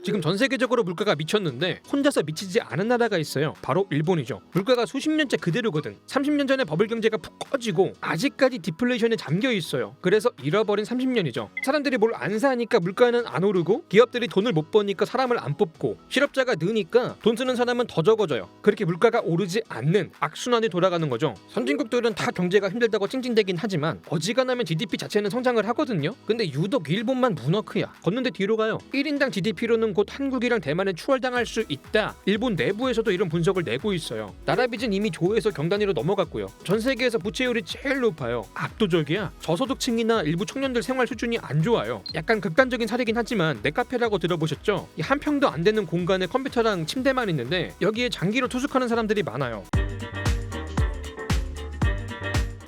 지금 전 세계적으로 물가가 미쳤는데 혼자서 미치지 않은 나라가 있어요. 바로 일본이죠. 물가가 수십 년째 그대로거든. 30년 전에 버블 경제가 푹 꺼지고 아직까지 디플레이션에 잠겨 있어요. 그래서 잃어버린 30년이죠. 사람들이 뭘 안 사니까 물가는 안 오르고, 기업들이 돈을 못 버니까 사람을 안 뽑고, 실업자가 느니까 돈 쓰는 사람은 더 적어져요. 그렇게 물가가 오르지 않는 악순환이 돌아가는 거죠. 선진국들은 다 경제가 힘들다고 찡찡대긴 하지만 어지간하면 GDP 자체는 성장을 하거든요. 근데 유독 일본만 문어크야. 걷는데 뒤로 가요. 1인당 GDP로는 곧 한국이랑 대만에 추월당할 수 있다. 일본 내부에서도 이런 분석을 내고 있어요. 나라 빚은 이미 조에서 경단위로 넘어갔고요. 전 세계에서 부채율이 제일 높아요. 압도적이야. 저소득층이나 일부 청년들 생활 수준이 안 좋아요. 약간 극단적인 사례긴 하지만 넷카페라고 들어보셨죠? 이 한 평도 안 되는 공간에 컴퓨터랑 침대만 있는데 여기에 장기로 투숙하는 사람들이 많아요.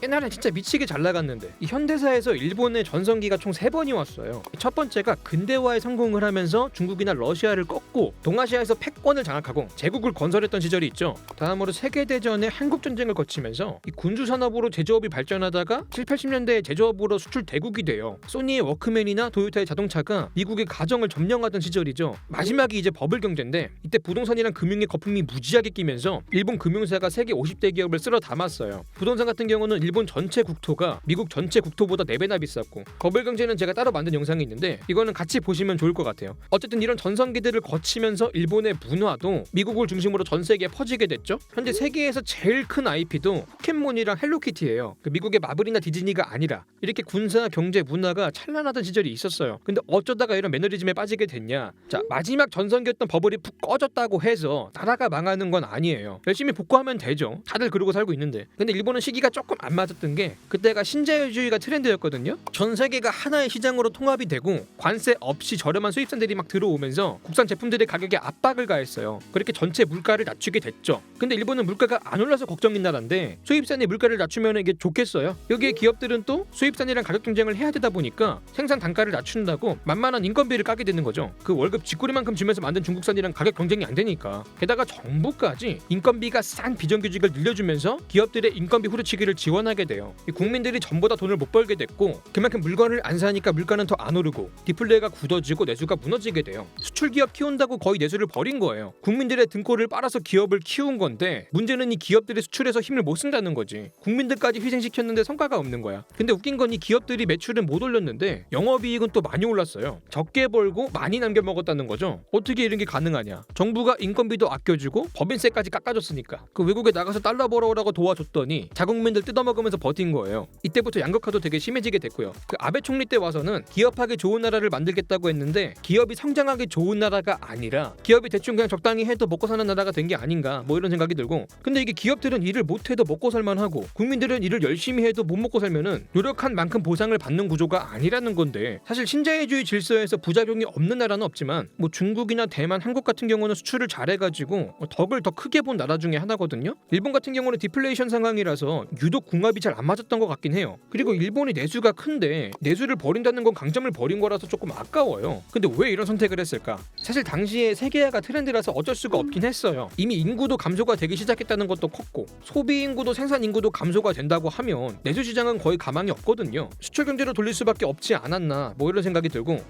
옛날에 진짜 미치게 잘 나갔는데 이 현대사에서 일본의 전성기가 총 3번이 왔어요. 첫 번째가 근대화에 성공을 하면서 중국이나 러시아를 꺾고 동아시아에서 패권을 장악하고 제국을 건설했던 시절이 있죠. 다음으로 세계대전의 한국전쟁을 거치면서 이 군수산업으로 제조업이 발전하다가 7, 80년대에 제조업으로 수출 대국이 돼요. 소니의 워크맨이나 도요타의 자동차가 미국의 가정을 점령하던 시절이죠. 마지막이 이제 버블 경제인데 이때 부동산이랑 금융의 거품이 무지하게 끼면서 일본 금융사가 세계 50대 기업을 쓸어 담았어요. 부동산 같은 경우는 일본 전체 국토가 미국 전체 국토보다 4배나 비쌌고, 버블 경제는 제가 따로 만든 영상이 있는데 이거는 같이 보시면 좋을 것 같아요. 어쨌든 이런 전성기들을 거치면서 일본의 문화도 미국을 중심으로 전 세계에 퍼지게 됐죠. 현재 세계에서 제일 큰 IP도 포켓몬이랑 헬로키티예요. 미국의 마블이나 디즈니가 아니라 이렇게 군사, 경제, 문화가 찬란하던 시절이 있었어요. 근데 어쩌다가 이런 매너리즘에 빠지게 됐냐. 자, 마지막 전성기였던 버블이 푹 꺼졌다고 해서 나라가 망하는 건 아니에요. 열심히 복구하면 되죠. 다들 그러고 살고 있는데. 근데 일본은 시기가 조금 안 맞았던 게 그때가 신자유주의가 트렌드였거든요. 전 세계가 하나의 시장으로 통합이 되고 관세 없이 저렴한 수입산들이 막 들어오면서 국산 제품들의 가격에 압박을 가했어요. 그렇게 전체 물가를 낮추게 됐죠. 근데 일본은 물가가 안 올라서 걱정인 나라인데 수입산이 물가를 낮추면 이게 좋겠어요? 여기에 기업들은 또 수입산이랑 가격 경쟁을 해야 되다 보니까 생산 단가를 낮춘다고 만만한 인건비를 까게 되는 거죠. 그 월급 쥐꼬리만큼 주면서 만든 중국산이랑 가격 경쟁이 안 되니까. 게다가 정부까지 인건비가 싼 비정규직을 늘려주면서 기업들의 인건비 후려치기를 지원하게 돼요. 이 국민들이 전부 다 돈을 못 벌게 됐고, 그만큼 물건을 안 사니까 물가는 더 안 오르고 디플레가 굳어지고 내수가 무너지게 돼요. 수출 기업 키운다고 거의 내수를 버린 거예요. 국민들의 등골을 빨아서 기업을 키운 건데 문제는 이 기업들이 수출해서 힘을 못 쓴다는 거지. 국민들까지 희생시켰는데 성과가 없는 거야. 근데 웃긴 건 이 기업들이 매출은 못 올렸는데 영업이익은 또 많이 올랐어요. 적게 벌고 많이 남겨 먹었다는 거죠. 어떻게 이런 게 가능하냐. 정부가 인건비도 아껴주고 법인세까지 깎아줬으니까 그 외국에 나가서 달러 벌어오라고 도와줬더니 자국민들 뜯어먹으면서 버틴 거예요. 이때부터 양극화도 되게 심해지게 됐고요. 그 아베 총리 때 와서는 기업하기 좋은 나라를 만들겠다고 했는데 기업이 성장하기 좋은 나라가 아니라 기업이 대충 그냥 적당히 해도 먹고 사는 나라가 된 게 아닌가 뭐 이런 생각이 들고, 근데 이게 기업들은 일을 못해도 먹고 살만하고 국민들은 일을 열심히 해도 못 먹고 살면은 노력한 만큼 보상을 받는 구조가 아니라는 건데, 사실 신자유주의 질서에서 부작용이 없는 나라는 없지만 뭐 중국이나 대만, 한국 같은 경우는 수출을 잘해가지고 덕을 더 크게 본 나라 중에 하나거든요. 일본 같은 경우는 디플레이션 상황이라서 유독 궁합이 잘 안 맞았던 것 같긴 해요. 그리고 일본이 내수가 큰데 내수를 버린다는 건 강점을 버린 거라서 조금 아까워요. 근데 왜 이런 선택을 했을까? 사실 당시에 세계화가 트렌드라서 어쩔 수가 없긴 했어요. 이미 인구도 감소가 되기 시작했다는 것도 컸고, 소비 인구도 생산 인구도 감소가 된다고 하면 내수 시장은 거의 가망이 없거든요. 수출 경제로 돌릴 수밖에 없지 않았나 뭐 이런 생각이 들고,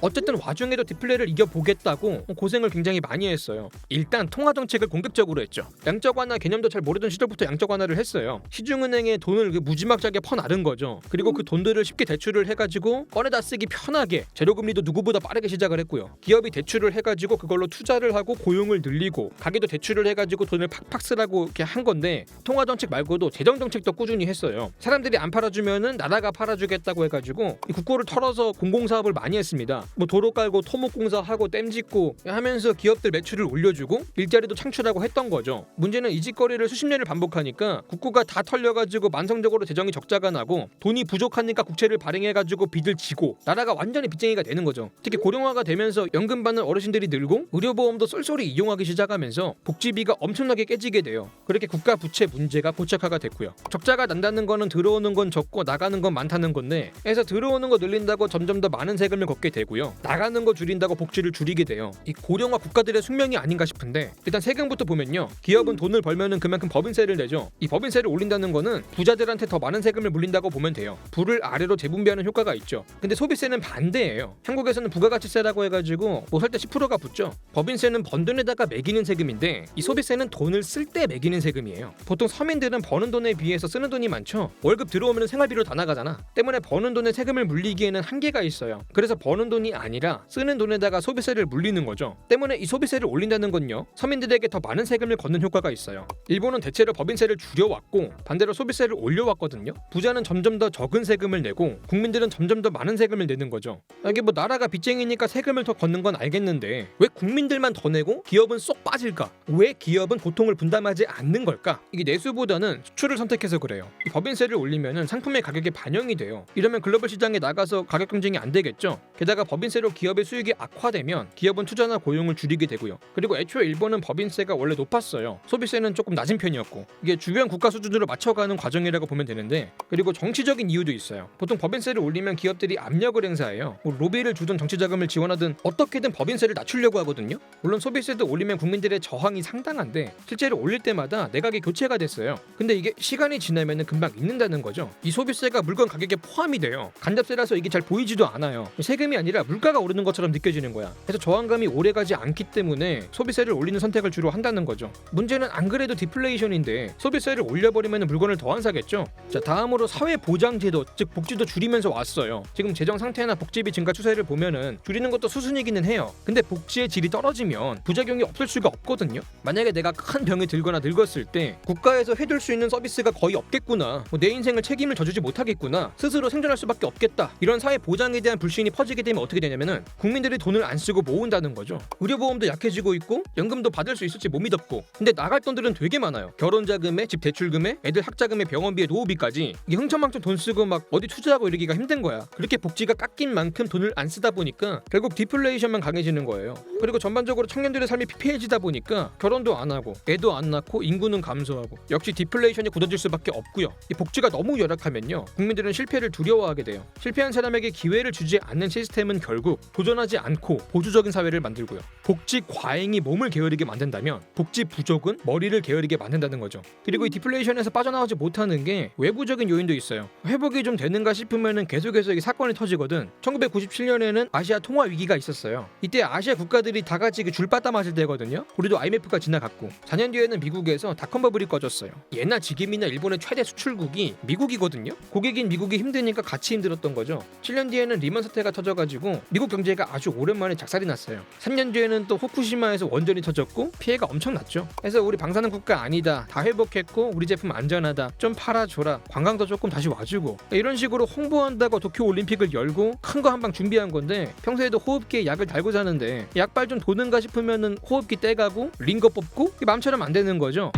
어쨌든 와중에도 디플레를 이겨보겠다고 고생을 굉장히 많이 했어요. 일단 통화정책을 공격적으로 했죠. 양적 완화 개념도 잘 모르던 시절부터 양적 완화를 했어요. 시중은행에 돈을 무지막지하게 퍼나른 거죠. 그리고 그 돈들을 쉽게 대출을 해가지고 꺼내다 쓰기 편하게 재료금리도 누구보다 빠르게 시작을 했고요. 기업이 대출을 해가지고 그걸로 투자를 하고 고용을 늘리고, 가게도 대출을 해가지고 돈을 팍팍 쓰라고 이렇게 한 건데, 통화정책 말고도 재정정책도 꾸준히 했어요. 사람들이 안 팔아주면은 나라가 팔아주겠다고 해가지고 이 국고를 털어서 공공사업을 많이 했습니다. 뭐 도로 깔고 토목공사 하고 댐 짓고 하면서 기업들 매출을 올려주고 일자리도 창출하고 했던 거죠. 문제는 이 짓거리를 수십 년을 반복하니까 국고가 다 털려가지고 만성적으로 재정이 적자가 나고, 돈이 부족하니까 국채를 발행해가지고 빚을 지고 나라가 완전히 빚쟁이가 되는 거죠. 특히 고령화가 되면서 연금 받는 어르신들이 늘고 의료보험도 쏠쏠히 이용하기 시작하면서 복지비가 엄청나게 깨지게 돼요. 그렇게 국가 부채 문제가 고착화가 됐고요. 적자가 난다는 거는 들어오는 건 적고 나가는 건 많다는 건데, 해서 들어오는 거 늘린다고 점점 더 많은 세금을 걷게 되고요. 줄이고요. 나가는 거 줄인다고 복지를 줄이게 돼요. 이 고령화 국가들의 숙명이 아닌가 싶은데 일단 세금부터 보면요. 기업은 돈을 벌면은 그만큼 법인세를 내죠. 이 법인세를 올린다는 거는 부자들한테 더 많은 세금을 물린다고 보면 돼요. 부를 아래로 재분배하는 효과가 있죠. 근데 소비세는 반대예요. 한국에서는 부가가치세라고 해가지고 뭐 살 때 10%가 붙죠. 법인세는 번 돈에다가 매기는 세금인데 이 소비세는 돈을 쓸 때 매기는 세금이에요. 보통 서민들은 버는 돈에 비해서 쓰는 돈이 많죠. 월급 들어오면 생활비로 다 나가잖아. 때문에 버는 돈에 세금을 물리기에는 한계가 있어요. 그래서 버는 돈이 아니라 쓰는 돈에다가 소비세를 물리는 거죠. 때문에 이 소비세를 올린다는 건요. 서민들에게 더 많은 세금을 걷는 효과가 있어요. 일본은 대체로 법인세를 줄여왔고 반대로 소비세를 올려왔거든요. 부자는 점점 더 적은 세금을 내고 국민들은 점점 더 많은 세금을 내는 거죠. 이게 뭐 나라가 빚쟁이니까 세금을 더 걷는 건 알겠는데 왜 국민들만 더 내고 기업은 쏙 빠질까? 왜 기업은 고통을 분담하지 않는 걸까? 이게 내수보다는 수출을 선택해서 그래요. 이 법인세를 올리면은 상품의 가격에 반영이 돼요. 이러면 글로벌 시장에 나가서 가격 경쟁이 안 되겠죠. 게다가 법인세로 기업의 수익이 악화되면 기업은 투자나 고용을 줄이게 되고요. 그리고 애초에 일본은 법인세가 원래 높았어요. 소비세는 조금 낮은 편이었고 이게 주변 국가 수준으로 맞춰가는 과정이라고 보면 되는데 그리고 정치적인 이유도 있어요. 보통 법인세를 올리면 기업들이 압력을 행사해요. 뭐 로비를 주든 정치 자금을 지원하든 어떻게든 법인세를 낮추려고 하거든요. 물론 소비세도 올리면 국민들의 저항이 상당한데 실제로 올릴 때마다 내각이 교체가 됐어요. 근데 이게 시간이 지나면 금방 잊는다는 거죠. 이 소비세가 물건 가격에 포함이 돼요. 간접세라서 이게 잘 보이지도 않아요. 세금이 아니라 물가가 오르는 것처럼 느껴지는 거야. 그래서 저항감이 오래가지 않기 때문에 소비세를 올리는 선택을 주로 한다는 거죠. 문제는 안 그래도 디플레이션인데 소비세를 올려버리면 물건을 더 안 사겠죠. 자, 다음으로 사회보장제도 즉 복지도 줄이면서 왔어요. 지금 재정 상태나 복지비 증가 추세를 보면은 줄이는 것도 수순이기는 해요. 근데 복지의 질이 떨어지면 부작용이 없을 수가 없거든요. 만약에 내가 큰 병이 들거나 늙었을 때 국가에서 해줄 수 있는 서비스가 거의 없겠구나, 내 인생을 책임을 져주지 못하겠구나, 스스로 생존할 수밖에 없겠다, 이런 사회보장에 대한 불신이 퍼지게 되면 어떻게 되냐면은 국민들이 돈을 안 쓰고 모은다는 거죠. 의료보험도 약해지고 있고 연금도 받을 수 있을지 못 믿었고 근데 나갈 돈들은 되게 많아요. 결혼자금에 집 대출금에 애들 학자금에 병원비에 노후비까지 이게 흥청망청 돈 쓰고 막 어디 투자하고 이러기가 힘든 거야. 그렇게 복지가 깎인 만큼 돈을 안 쓰다 보니까 결국 디플레이션만 강해지는 거예요. 그리고 전반적으로 청년들의 삶이 피폐해지다 보니까 결혼도 안 하고 애도 안 낳고 인구는 감소하고 역시 디플레이션이 굳어질 수밖에 없고요. 이 복지가 너무 열악하면요 국민들은 실패를 두려워하게 돼요. 실패한 사람에게 기회를 주지 않는 시스템은 결국 도전하지 않고 보수적인 사회를 만들고요. 복지 과잉이 몸을 게으르게 만든다면 복지 부족은 머리를 게으르게 만든다는 거죠. 그리고 이 디플레이션에서 빠져나오지 못하는 게 외부적인 요인도 있어요. 회복이 좀 되는가 싶으면은 계속해서 이 사건이 터지거든. 1997년에는 아시아 통화 위기가 있었어요. 이때 아시아 국가들이 다 같이 줄 빠따 맞을 때거든요. 우리도 IMF가 지나갔고 4년 뒤에는 미국에서 닷컴 버블이 꺼졌어요. 옛날 지금이나 일본의 최대 수출국이 미국이거든요. 고객인 미국이 힘드니까 같이 힘들었던 거죠. 7년 뒤에는 리먼 사태가 터져가지고 미국 경제가 아주 오랜만에 작살이 났어요. 3년 뒤에는 또 후쿠시마에서 원전이 터졌고 피해가 엄청 났죠. 그래서 우리 방사능 국가 아니다, 다 회복했고 우리 제품 안전하다, 좀 팔아줘라, 관광도 조금 다시 와주고, 이런 식으로 홍보한다고 도쿄올림픽을 열고 큰 거 한 방 준비한 건데 평소에도 호흡기에 약을 달고 사는데 약발 좀 도는가 싶으면은 호흡기 떼가고 링거 뽑고 마음처럼 안 되는 거죠.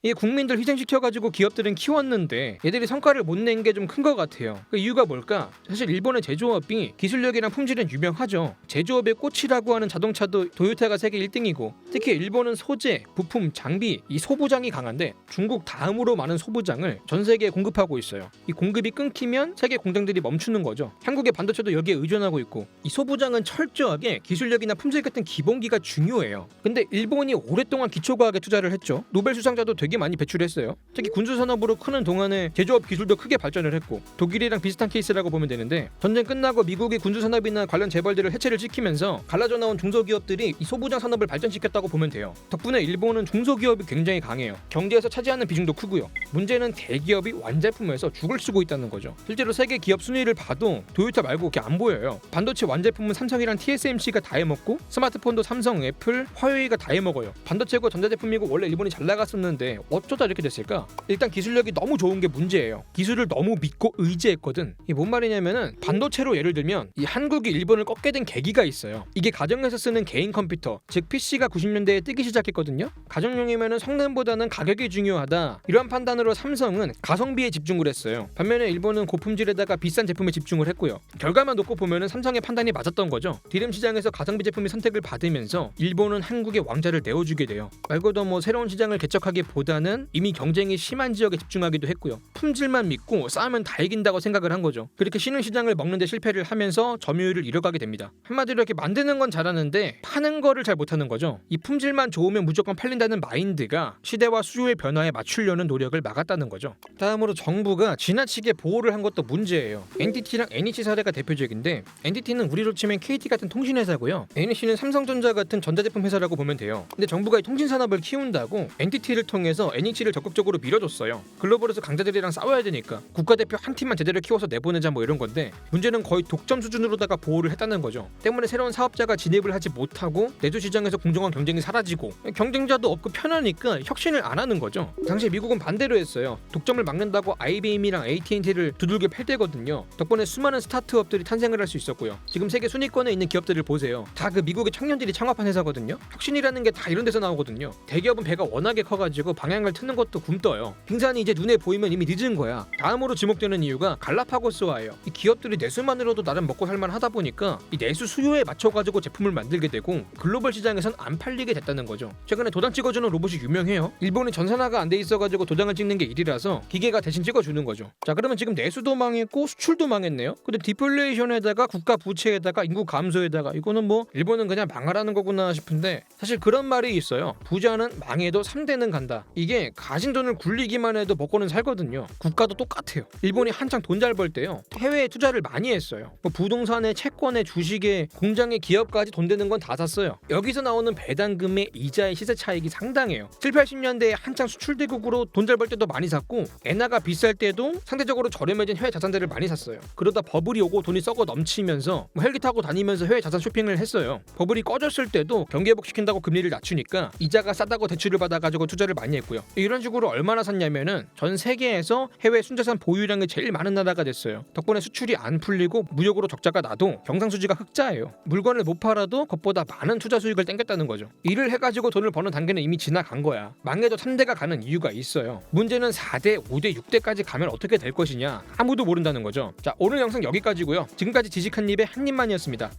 이게 국민들 희생시켜가지고 기업들은 키웠는데 얘들이 성과를 못 낸 게 좀 큰 것 같아요. 그 이유가 뭘까? 사실 일본의 제조업이 기술력이랑 품질은 유명하죠. 제조업의 꽃이라고 하는 자동차도 도요타가 세계 1등이고 특히 일본은 소재, 부품, 장비, 이 소부장이 강한데 중국 다음으로 많은 소부장을 전 세계에 공급하고 있어요. 이 공급이 끊기면 세계 공장들이 멈추는 거죠. 한국의 반도체도 여기에 의존하고 있고 이 소부장은 철저하게 기술력이나 품질 같은 기본기가 중요해요. 근데 일본이 오랫동안 기초과학에 투자를 했죠. 노벨 수상자도 되게 많이 배출했어요. 특히 군수산업으로 크는 동안에 제조업 기술도 크게 발전을 했고 독일이랑 비슷한 케이스라고 보면 되는데 전쟁 끝나고 미국이 군수산업이나 관련 재벌들을 해체를 시키면서 갈라져 나온 중소기업들이 이 소부장 산업을 발전시켰다고 보면 돼요. 덕분에 일본은 중소기업이 굉장히 강해요. 경제에서 차지하는 비중도 크고요. 문제는 대기업이 완제품에서 죽을 쓰고 있다는 거죠. 실제로 세계 기업 순위를 봐도 도요타 말고 그렇게 안 보여요. 반도체 완제품은 삼성이랑 TSMC가 다 해먹고 스마트폰도 삼성, 애플, 화웨이가 다 해먹어요. 반도체고 전자제품이고 원래 일본이 잘 나갔었는데 어쩌다 이렇게 됐을까? 일단 기술력이 너무 좋은 게 문제예요. 기술을 너무 믿고 의지했거든. 이게 뭔 말이냐면은 반도체로 예를 들면 이 한국이 일본을 꺾게 된 계기가 있어요. 이게 가정에서 쓰는 개인 컴퓨터, 즉 PC가 90년대에 뜨기 시작했거든요. 가정용이면은 성능보다는 가격이 중요하다, 이러한 판단으로 삼성은 가성비에 집중을 했어요. 반면에 일본은 고품질에다가 비싼 제품에 집중을 했고요. 결과만 놓고 보면은 삼성의 판단이 맞았던 거죠. 디램 시장에서 가성비 제품이 선택을 받으면서 일본은 한국의 왕자를 내어주게 돼요. 말 그대로 뭐 새로운 시장을 개척하기보다 보다는 이미 경쟁이 심한 지역에 집중하기도 했고요. 품질만 믿고 싸우면 다 이긴다고 생각을 한 거죠. 그렇게 신흥 시장을 먹는데 실패를 하면서 점유율을 잃어가게 됩니다. 한마디로 이렇게 만드는 건 잘하는데 파는 거를 잘 못하는 거죠. 이 품질만 좋으면 무조건 팔린다는 마인드가 시대와 수요의 변화에 맞추려는 노력을 막았다는 거죠. 다음으로 정부가 지나치게 보호를 한 것도 문제예요. NTT랑 NEC 사례가 대표적인데 NTT는 우리로 치면 KT 같은 통신회사고요. NEC는 삼성전자 같은 전자제품 회사라고 보면 돼요. 근데 정부가 이 통신산업을 키운다고 NTT를 통해서 NEC를 적극적으로 밀어줬어요. 글로벌에서 강자들이랑 싸워야 되니까 국가대표 한 팀만 제대로 키워서 내보내자 뭐 이런 건데 문제는 거의 독점 수준으로다가 보호를 했다는 거죠. 때문에 새로운 사업자가 진입을 하지 못하고 내수 시장에서 공정한 경쟁이 사라지고 경쟁자도 없고 편하니까 혁신을 안 하는 거죠. 당시 미국은 반대로 했어요. 독점을 막는다고 IBM이랑 AT&T를 두들겨 팰 때거든요. 덕분에 수많은 스타트업들이 탄생을 할 수 있었고요. 지금 세계 순위권에 있는 기업들을 보세요. 다 그 미국의 청년들이 창업한 회사거든요. 혁신이라는 게 다 이런 데서 나오거든요. 대기업은 배가 워낙에 커가지고 방향을 트는 것도 굼떠요. 빙산이 이제 눈에 보이면 이미 늦은 거야. 다음으로 지목되는 이유가 갈라파고스화예요. 이 기업들이 내수만으로도 나름 먹고 살만 하다 보니까 이 내수 수요에 맞춰가지고 제품을 만들게 되고 글로벌 시장에선 안 팔리게 됐다는 거죠. 최근에 도장 찍어주는 로봇이 유명해요. 일본이 전산화가 안 돼 있어가지고 도장을 찍는 게 일이라서 기계가 대신 찍어주는 거죠. 자, 그러면 지금 내수도 망했고 수출도 망했네요. 근데 디플레이션에다가 국가 부채에다가 인구 감소에다가 이거는 뭐 일본은 그냥 망하라는 거구나 싶은데 사실 그런 말이 있어요. 부자는 망해도 3대는 간다. 이게 가진 돈을 굴리기만 해도 먹고는 살거든요. 국가도 똑같아요. 일본이 한창 돈 잘 벌 때요. 해외에 투자를 많이 했어요. 뭐 부동산에 채권에 주식에 공장에 기업까지 돈 되는 건 다 샀어요. 여기서 나오는 배당금의 이자의 시세 차익이 상당해요. 7, 80년대에 한창 수출대국으로 돈 잘 벌 때도 많이 샀고 엔화가 비쌀 때도 상대적으로 저렴해진 해외 자산들을 많이 샀어요. 그러다 버블이 오고 돈이 썩어 넘치면서 헬기 타고 다니면서 해외 자산 쇼핑을 했어요. 버블이 꺼졌을 때도 경기 회복시킨다고 금리를 낮추니까 이자가 싸다고 대출을 받아가지고 투자를 많이 했고요. 이런 식으로 얼마나 샀냐면은 전 세계에서 해외 순자산 보유량이 제일 많은 나라가 됐어요. 덕분에 수출이 안 풀리고 무역으로 적자가 나도 경상수지가 흑자예요. 물건을 못 팔아도 그것보다 많은 투자 수익을 땡겼다는 거죠. 일을 해가지고 돈을 버는 단계는 이미 지나간 거야. 망해도 3대가 가는 이유가 있어요. 문제는 4대, 5대, 6대까지 가면 어떻게 될 것이냐 아무도 모른다는 거죠. 자, 오늘 영상 여기까지고요. 지금까지 지식한 입의 한 입만이었습니다.